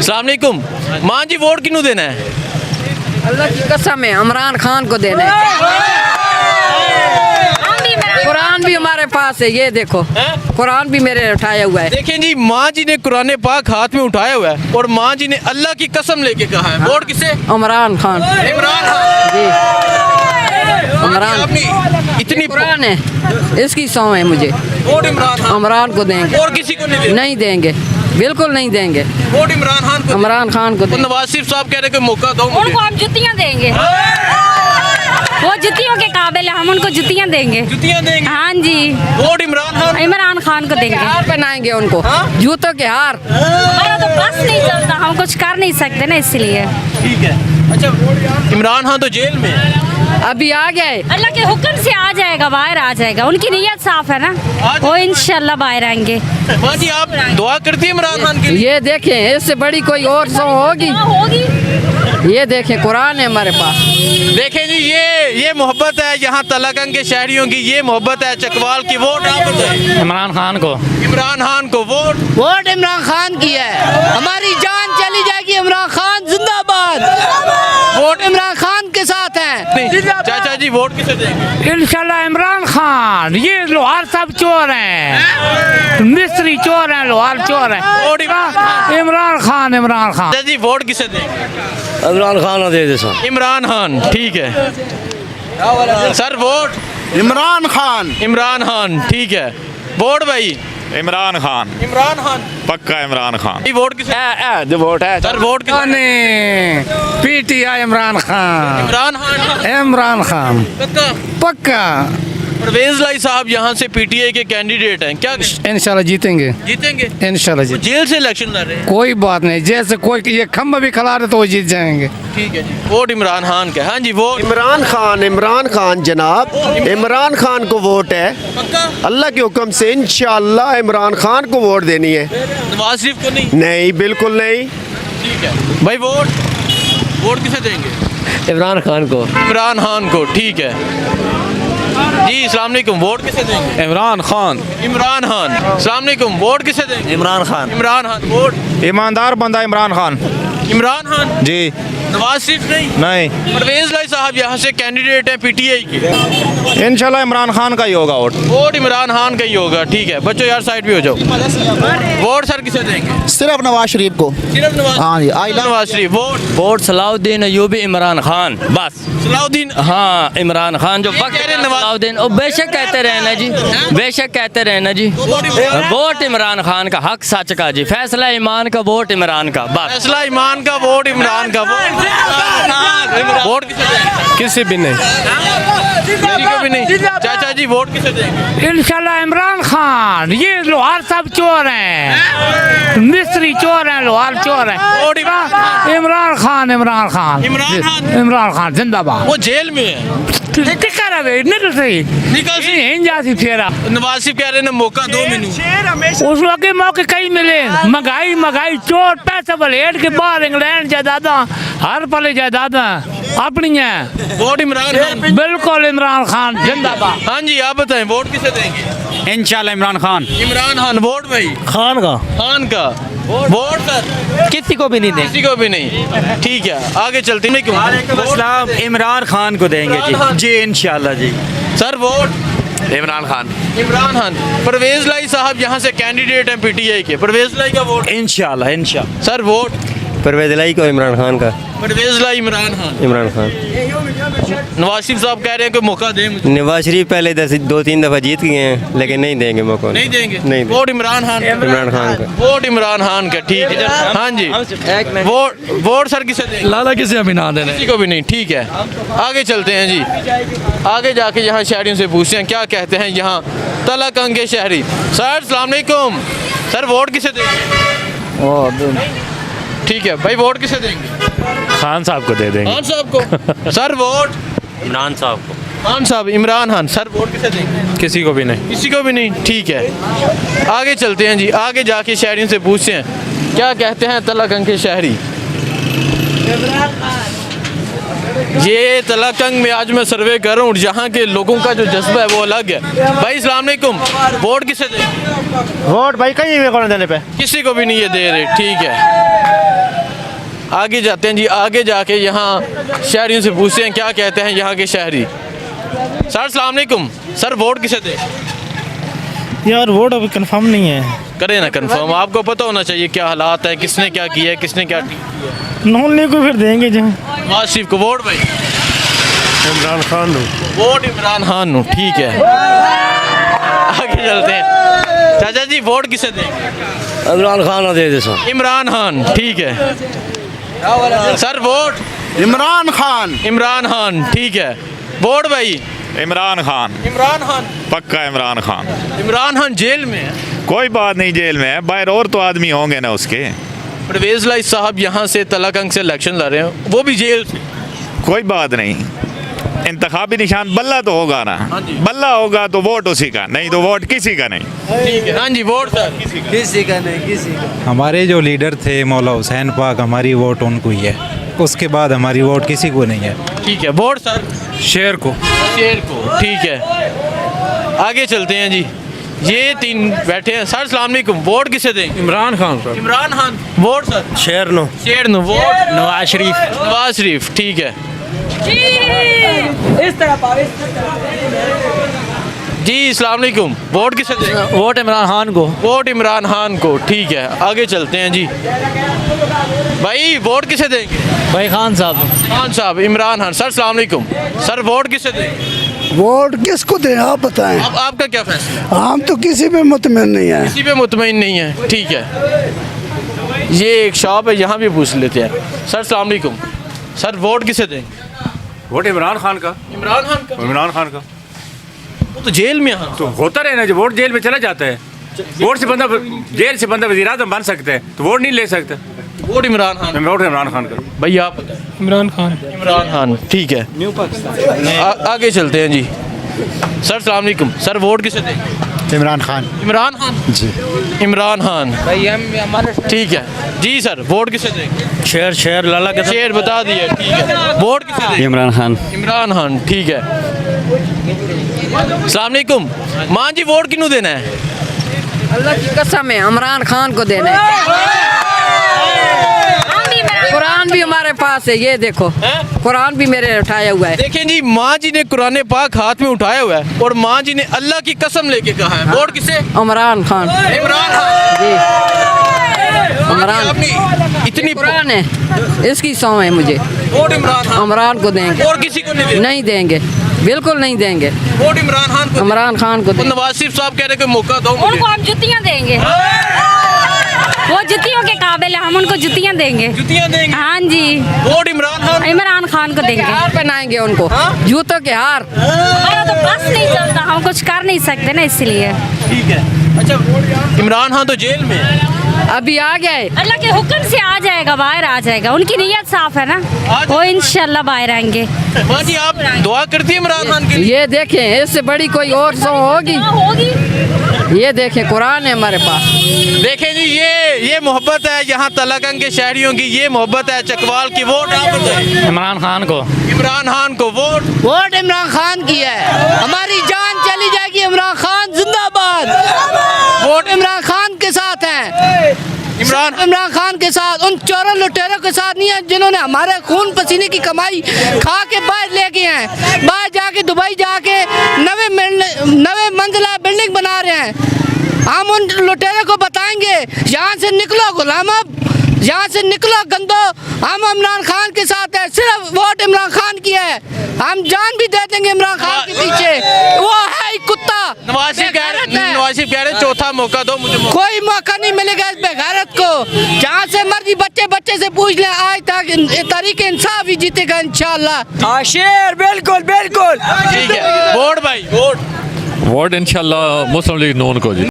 अस्सलाम वालेकुम। मां जी वोट किन्नू देना है? अल्लाह की कसम है इमरान खान को देना है। कुरान भी हमारे पास है, ये देखो कुरान भी मेरे उठाया हुआ है। देखें जी, माँ जी ने कुरान पाक हाथ में उठाया हुआ है और माँ जी ने अल्लाह की कसम लेके कहा है वोट किसे? इमरान खान। इमरान खान जी इमरान। आपने इतनी कुरान है, इसकी सौ है मुझे। वोट इमरान खान इमरान को देंगे, और किसी को नहीं देना? नहीं देंगे, बिल्कुल नहीं देंगे। वोट इमरान खान को। इमरान खान को तो देंगे। नवाज शरीफ साहब कह रहे हैं कि मौका दो मुझे। उनको हम जुतियाँ देंगे, वो जुतियों के काबिल है, हम उनको जुतियाँ देंगे। जुतियाँ देंगे? हाँ जी। वोट इमरान खान को देंगे। हार पहनाएंगे उनको, जूतों के हार। हमारा तो बस नहीं चलता, हम कुछ कर नहीं सकते ना, इसलिए। ठीक है। अच्छा, इमरान खान तो जेल में है, अभी आ गए। अल्लाह के हुक्म से आ जाएगा, बाहर आ जाएगा। उनकी नीयत साफ है ना, वो इंशाल्लाह बाहर आएंगे। माँ जी आप दुआ करती है इमरान खान के लिए? ये देखें, इससे बड़ी कोई और सौ होगी? ये देखें, कुरान है हमारे पास। देखें जी, ये मोहब्बत है यहाँ तलाकंग के शहरियों की, ये मोहब्बत है चकवाल की। वोट आप बताएं। इमरान खान को। इमरान खान को वोट इमरान खान की है। हमारी जान चली जाएगी, इमरान खान जिंदाबाद। वोट इमरान खान के साथ है। चाचा जी वोट किसे देंगे? इंशाल्लाह इमरान खान। ये लोहार सब चोर हैं, मिस्त्री चोर हैं, लोहार चोर हैं। वोट इमरान खान। इमरान खान। चाचा जी वोट किसे देंगे? इमरान खान दे दे सर। इमरान खान, ठीक है सर। वोट इमरान खान। इमरान खान, ठीक है। वोट भाई इमरान खान। इमरान खान पक्का इमरान खान। वोट किसे? जो वोट है सर वोट किसे? पीटीआई इमरान खान। इमरान खान। इमरान खान पक्का? पक्का। परवेज लाई साहब यहाँ से पीटीआई के कैंडिडेट हैं, क्या इंशाल्लाह जीतेंगे। जीतेंगे? इंशाल्लाह वो जेल से इलेक्शन लड़ रहे हैं। कोई बात नहीं, जैसे कोई ये खम्बा भी खिला रहे तो वो जीत जाएंगे। ठीक है जी। वोट इमरान खान का। हाँ जी वोट इमरान खान जनाब, इमरान खान को वोट है। पक्का? अल्लाह के हुक्म से इंशाअल्लाह इमरान खान को वोट देनी है। नवाज शरीफ को नहीं? नहीं, बिल्कुल नहीं। ठीक है भाई। वोट किसे देंगे? इमरान खान को। इमरान खान को, ठीक है जी। अस्सलाम वालेकुम। वोट किसे देंगे? इमरान खान। इमरान खान। अस्सलाम वालेकुम। वोट किसे देंगे? इमरान खान। इमरान खान। वोट ईमानदार बंदा इमरान खान। इमरान खान जी। नवाज शरीफ नहीं? नहीं, परवेज लाई साहब यहाँ से कैंडिडेट हैं पीटीआई के। इंशाल्लाह इमरान खान का ही होगा वोट। वोट इमरान खान का ही होगा, ठीक है। बच्चों यार साइड पे हो जाओ। वोट सर किसे देंगे? सिर्फ नवाज शरीफ को। सिर्फ नवाज? हाँ जी, नवाज शरीफ। वोट सलाउद्दीन अयूबी इमरान खान, बस। सलाउद्दीन? हाँ इमरान खान जो कह रहे हैं सलाउद्दीन, और बेशक कहते रहे ना जी, बेशक कहते रहे ना जी। वोट इमरान खान का, हक सच का जी, फैसला ईमान का, वोट इमरान का, बस। फैसला ईमान का, वोट इमरान का। वोट किसे देंगे? किसी भी नहीं। किसी को भी नहीं। चाचा जी वोट किसे देंगे? इंशाल्लाह इमरान खान। ये लोहार सब चोर हैं, मिस्त्री चोर हैं, लोहार चोर हैं। वोट इमरान खान। इमरान खान। इमरान खान। इमरान खान। इमरान खान जिंदाबाद। वो जेल में है। टिका रहे, निकल सही, निकल सी। नहीं जाती फेरा। नवाज शरीफ कह रहे हैं ना मौका दो मैनू। उस वक्त मौके कई मिले। महंगाई चोर, पैसे वलेट के बाहर इंग्लैंड जायदादा, हर पले जायदादा अपनी है। वोट इमरान खान। बिल्कुल इमरान खान जिंदाबाद। हाँ जी आप बताएं वोट किसे देंगे? इंशाल्लाह इमरान खान। इमरान खान। वोट भाई खान का। खान का। वोट सर किसी को भी नहीं देंगे। किसी को भी नहीं, ठीक है। आगे चलते हैं। क्यों? इमरान खान को देंगे जी इंशाल्लाह जी। Sir vote Imran Khan. इमरान खान। परवेज लाई साहब यहाँ से कैंडिडेट हैं पीटीआई के। परवेज लाई का वोट? इंशाल्लाह। Sir vote? परवेज लाई को। इमरान खान का। परवेज लाई इमरान खान। इमरान खान। नवाज शरीफ साहब कह रहे हैं कि मौका दें मुझे। नवाज शरीफ पहले 2-3 दफा जीत गए हैं, लेकिन नहीं देंगे मौका। नहीं देंगे? नहीं। वोट इमरान खान। इमरान खान का। वोट इमरान खान का, ठीक है। हाँ जी। वोट सर किसे देंगे? लाला किसे अभी ना देने। किसी को भी नहीं, ठीक है। आगे चलते हैं जी। आगे जाके यहाँ शहरियों से पूछते हैं क्या कहते हैं यहाँ तलाकंग के शहरी। सर अस्सलाम वालेकुम। सर वोट किसे देंगे? ठीक है भाई। वोट किसे देंगे? खान साहब को दे देंगे। खान साहब को। Sir vote? इमरान साहब को। खान साहब। इमरान खान। सर वोट किसे देंगे? किसी को भी नहीं। किसी को भी नहीं, ठीक है। आगे चलते हैं जी। आगे जाके शहरियों से पूछते हैं क्या कहते हैं तलाकंग के शहरी। ये तलाकंग में आज मैं सर्वे कर रहा हूँ, जहाँ के लोगों का जो जज्बा है वो अलग है। भाई अस्सलाम वालेकुम। वोट किसे देंगे? वोट भाई कहीं भी देने पे किसी को भी नहीं ये दे रहे, ठीक है। आगे जाते हैं जी, आगे जाके यहाँ शहरियों से पूछते हैं क्या कहते हैं यहाँ के शहरी। सर अस्सलाम वालेकुम। सर वोट किसे दें? यार वोट अभी कंफर्म नहीं है। करें ना कंफर्म, आपको पता होना चाहिए क्या हालात है, किसने क्या किया है, किसने क्या किया। नॉन लीग को फिर देंगे जहाँ। नवाज शरीफ को वोट भाई? इमरान खान वोट इमरान खान को, ठीक है। आगे चलते हैं। चाचा जी वोट किसे दें? इमरान खान दे दे सर। इमरान खान, ठीक है। Sir vote? इमरान खान। इमरान खान, ठीक है। वोट भाई? इमरान खान, इमरान खान, पक्का इमरान खान। इमरान खान जेल में है। कोई बात नहीं, जेल में है, बाहर और तो आदमी होंगे ना उसके। परवेज लाई साहब यहाँ से तलाकंग से इलेक्शन लड़ रहे हैं, वो भी जेल से। कोई बात नहीं, इंतखाबी निशान बल्ला तो होगा ना। बल्ला होगा तो वोट उसी का, नहीं तो वोट किसी का नहीं। ठीक है। हाँ जी वोट सर? किसी का नहीं, किसी का। हमारे जो लीडर थे मौला हुसैन पाक, हमारी वोट उनको ही है, उसके बाद हमारी वोट किसी को नहीं है। ठीक है। Vote sir? शेर को। शेर को, ठीक है। आगे चलते हैं जी, ये तीन बैठे हैं। सर अस्सलाम वालेकुम। वोट किसे दें? Imran Khan sir. Imran Khan. Vote sir? शेर नो। शेर नो। वोट? नवाज शरीफ। नवाज शरीफ, ठीक है जी। अस्सलाम वालेकुम। वोट किसे दें? वोट इमरान खान को। वोट इमरान खान को, ठीक है। आगे चलते हैं जी, भाई वोट किसे देंगे? भाई खान साहब। खान साहब, इमरान खान। सर अस्सलाम वालेकुम। सर वोट किसे दें? वोट किसको दें आप बताएं। अब आपका क्या फैसला? हम तो किसी पे मुतमिन नहीं है। किसी पे मुतमईन नहीं है, ठीक है। ये एक शॉप है, यहाँ भी पूछ लेते हैं। सर अस्सलाम वालेकुम। सर वोट किसे दें? वोट इमरान खान का। इमरान खान का? इमरान खान का वो तो जेल में है। तो होता रहे ना, जो वोट जेल में चला जाता है, वोट से बंदा, जेल से बंदा वज़ीर आज़म बन सकता है, तो वोट नहीं ले सकता। वोट इमरान खान। वोट इमरान खान का। भैया आप बताएं। इमरान खान। इमरान खान, ठीक है। न्यू पाकिस्तान। आगे चलते हैं जी। सर अस्सलाम वालेकुम। सर वोट किसे दें? इमरान खान। इमरान खान जी। इमरान खान, ठीक है जी। सर वोट किसे दें? शेर शेर लाला के शेर बता दिए, ठीक है। वोट किसे दें? इमरान खान। इमरान खान, ठीक है। अस्सलाम वालेकुम। मां जी वोट किन्नू देना है? अल्लाह की कसम है इमरान खान को देना है। कुरान भी हमारे पास है, ये देखो कुरान भी मेरे उठाया हुआ है। देखें जी, माँ जी ने कुरान पाक हाथ में उठाया हुआ है और माँ जी ने अल्लाह की कसम लेके कहा है। वोट किसे? इमरान खान। इमरान खान जी। इमरान अपनी इतनी कुरान है, इसकी सौ है मुझे। वोट इमरान खान। इमरान को देंगे और किसी को नहीं? नहीं देंगे, बिल्कुल नहीं देंगे। वोट इमरान खान को। इमरान खान को तो नवाज शरीफ साहब कह रहे कि मौका दो मुझे। उनको हम जुतियाँ देंगे, वो जुतियों के काबिल है, हम उनको जुतियाँ देंगे। जुतियाँ देंगे? हाँ जी। वोट इमरान खान। इमरान खान को देंगे। हार पहनाएंगे उनको, जूतों के हार। हमारा तो बस नहीं चलता, हम कुछ कर नहीं सकते ना, इसलिए। ठीक है। अच्छा इमरान खान तो जेल में है। अभी आ गए, अल्लाह के हुक्म से आ जाएगा, बाहर आ जाएगा। उनकी नीयत साफ है ना, वो इंशाल्लाह बाहर आएंगे। माँ जी आप दुआ करती है इमरान खान के लिए? ये देखें, इससे बड़ी कोई और सौ होगी? ये देखें कुरान है हमारे पास। देखें जी, ये मोहब्बत है यहाँ तलाकंग के शहरियों की, ये मोहब्बत है चकवाल की। वोट आप बताएं। इमरान खान को। इमरान खान को। वोट? वोट इमरान खान की है। हमारी जान चली जाएगी, इमरान खान जिंदाबाद। वोट इमरान खान के साथ है, इमरान खान के साथ, उन चोरों लुटेरों के साथ नहीं है जिन्होंने हमारे खून पसीने की कमाई खा के बाहर ले गए हैं। बाहर जाके दुबई जाके नवे मंजिला बिल्डिंग बना रहे हैं। हम उन लुटेरों को बताएंगे यहाँ से निकलो गुलाम, यहाँ से निकलो गंदो। हम इमरान खान के साथ है, सिर्फ वोट इमरान खान की है। हम जान भी दे देंगे इमरान खान के पीछे। वो है ही कुत्ता। नवाज शरीफ कह रहे चौथा मौका दो मुझे। कोई मौका नहीं मिलेगा इस बेगैरत को। जहाँ से मर्जी बच्चे से पूछ ले, आज तक तरीके इंसाफ ही जीतेगा इंशाल्लाह। शेर बिल्कुल बिल्कुल। ठीक है। वोट भाई? वोट वोट इंशाल्लाह मुस्लिम लीग नून को जी।